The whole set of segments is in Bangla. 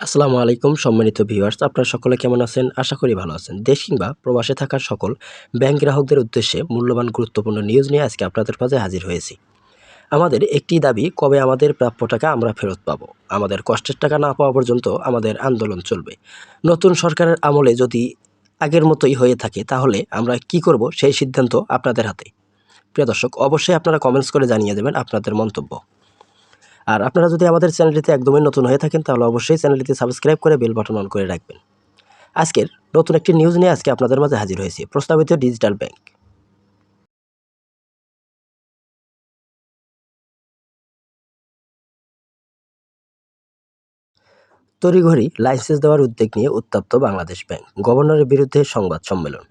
আসসালামু আলাইকুম সম্মানিত ভিউয়ার্স, আপনারা সকলে কেমন আছেন? আশা করি ভালো আছেন। দেশ কিংবা প্রবাসে থাকা সকল ব্যাংক গ্রাহকদের উদ্দেশ্যে মূল্যবান গুরুত্বপূর্ণ নিউজ নিয়ে আজকে আপনাদের মাঝে হাজির হয়েছি। আমাদের একটি দাবি, কবে আমাদের প্রাপ্য টাকা আমরা ফেরত পাবো? আমাদের কষ্টের টাকা না পাওয়া পর্যন্ত আমাদের আন্দোলন চলবে। নতুন সরকারের আমলে যদি আগের মতোই হয়ে থাকে তাহলে আমরা কি করব সেই সিদ্ধান্ত আপনাদের হাতে। প্রিয় দর্শক, অবশ্যই আপনারা কমেন্টস করে জানিয়ে দেবেন আপনাদের মন্তব্য। আর আপনারা যদি আমাদের চ্যানেলটিতে একদমই নতুন হয়ে থাকেন তাহলে অবশ্যই চ্যানেলটিতে সাবস্ক্রাইব করে বেল বাটন অন করে রাখবেন। আজকের নতুন একটি নিউজ নিয়ে আজকে আপনাদের মাঝে হাজির হয়েছি। প্রস্তাবিত ডিজিটাল ব্যাংক। তড়িঘড়ি লাইসেন্স দেওয়ার উদ্যোগ নিয়ে উত্তপ্ত বাংলাদেশ ব্যাংক। গভর্নরের বিরুদ্ধে সংবাদ সম্মেলন।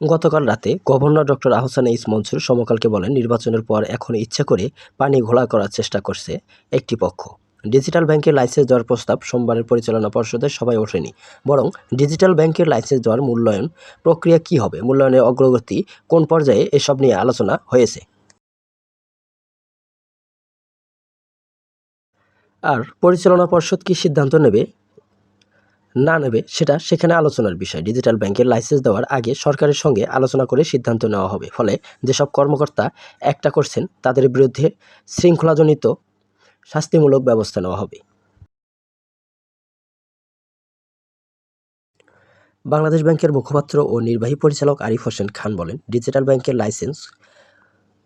গতকাল রাতে governor doctor Ahsan H Mansur সমকালকে বলেন, নির্বাচনের পর এখন ইচ্ছা করে পানি ঘোলা করার চেষ্টা করছে একটি পক্ষ। ডিজিটাল ব্যাংকের লাইসেন্স দেওয়ার প্রস্তাব সোমবারের পরিচালনা পর্ষদের সভায় ওঠেনি, বরং ডিজিটাল ব্যাংকের লাইসেন্স দেওয়ার মূল্যায়ন প্রক্রিয়া কী হবে, মূল্যায়নের অগ্রগতি কোন পর্যায়ে, এসব নিয়ে আলোচনা হয়েছে। আর পরিচালনা পর্ষদ কী সিদ্ধান্ত নেবে না নেবে সেটা সেখানে আলোচনার বিষয়। ডিজিটাল ব্যাংকের লাইসেন্স দেওয়ার আগে সরকারের সঙ্গে আলোচনা করে সিদ্ধান্ত নেওয়া হবে। ফলে যেসব কর্মকর্তা একটা করছেন তাদের বিরুদ্ধে শৃঙ্খলাজনিত শাস্তিমূলক ব্যবস্থা নেওয়া হবে। বাংলাদেশ ব্যাংকের মুখপাত্র ও নির্বাহী পরিচালক আরিফ হোসেন খান বলেন, ডিজিটাল ব্যাংকের লাইসেন্স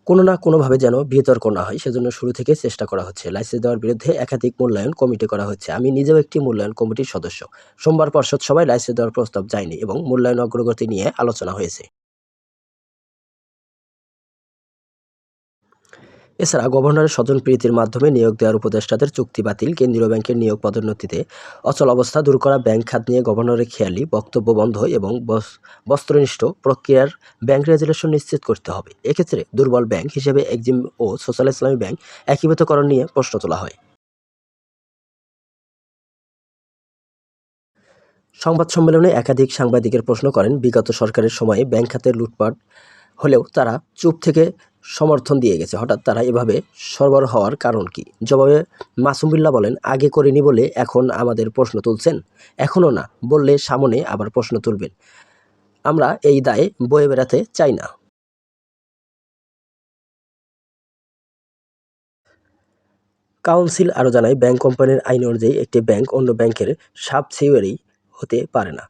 কোনো না কোনোভাবে যেন বিতর্ক না হয় সেজন্য শুরু থেকে চেষ্টা করা হচ্ছে। লাইসেন্স দেওয়ার বিরুদ্ধে একাধিক মূল্যায়ন কমিটি করা হচ্ছে। আমি নিজেও একটি মূল্যায়ন কমিটির সদস্য। সোমবার পর্ষদ সভায় লাইসেন্স দেওয়ার প্রস্তাব যায়নি এবং মূল্যায়ন অগ্রগতি নিয়ে আলোচনা হয়েছে। এছাড়া গভর্নরের স্বজনপ্রীতির মাধ্যমে নিয়োগ দেওয়ার উপদেষ্টাদের চুক্তি বাতিল, কেন্দ্রীয় ব্যাংকের নিয়োগ পদোন্নতিতে অচল অবস্থা দূর করা, ব্যাংক খাত নিয়ে গভর্নরের খেয়ালি বক্তব্য বন্ধ এবং বস্ত্রনিষ্ঠ প্রক্রিয়ার ব্যাংক রেজুলেশন নিশ্চিত করতে হবে। এক্ষেত্রে দুর্বল ব্যাংক হিসেবে এক্সিম ও সোশ্যাল ইসলামী ব্যাংক একীভূতকরণ নিয়ে প্রশ্ন তোলা হয়। সংবাদ সম্মেলনে একাধিক সাংবাদিকের প্রশ্ন করেন, বিগত সরকারের সময়ে ব্যাংক খাতের লুটপাট হলেও তারা চুপ থেকে সমর্থন দিয়ে গেছে, হঠাৎ তারা এভাবে সরবরাহ হওয়ার কারণ কি? জবাবে মাসুম বিল্লাহ বলেন, আগে করিনি বলে এখন আমাদের প্রশ্ন তুলছেন? এখনও না বললে সামনে আবার প্রশ্ন তুলবেন। আমরা এই দায়ে বয়ে বেড়াতে চাই না। কাউন্সিল আরও জানায়, ব্যাংক কোম্পানির আইন অনুযায়ী একটি ব্যাংক অন্য ব্যাংকের সাবসিডিয়ারি হতে পারে না।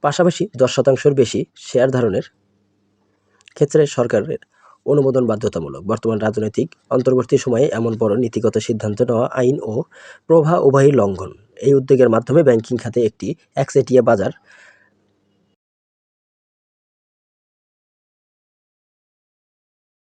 পাশাপাশি 10% বেশি শেয়ার ধারণের ক্ষেত্রে সরকারের অনুমোদন বাধ্যতামূলক। বর্তমান রাজনৈতিক অন্তর্বর্তী সময়ে এমন বড় নীতিগত সিদ্ধান্ত নেওয়া আইন ও প্রভা উভয়ই লঙ্ঘন। এই উদ্যোগের মাধ্যমে ব্যাংকিং খাতে একটি একচেটিয়া বাজার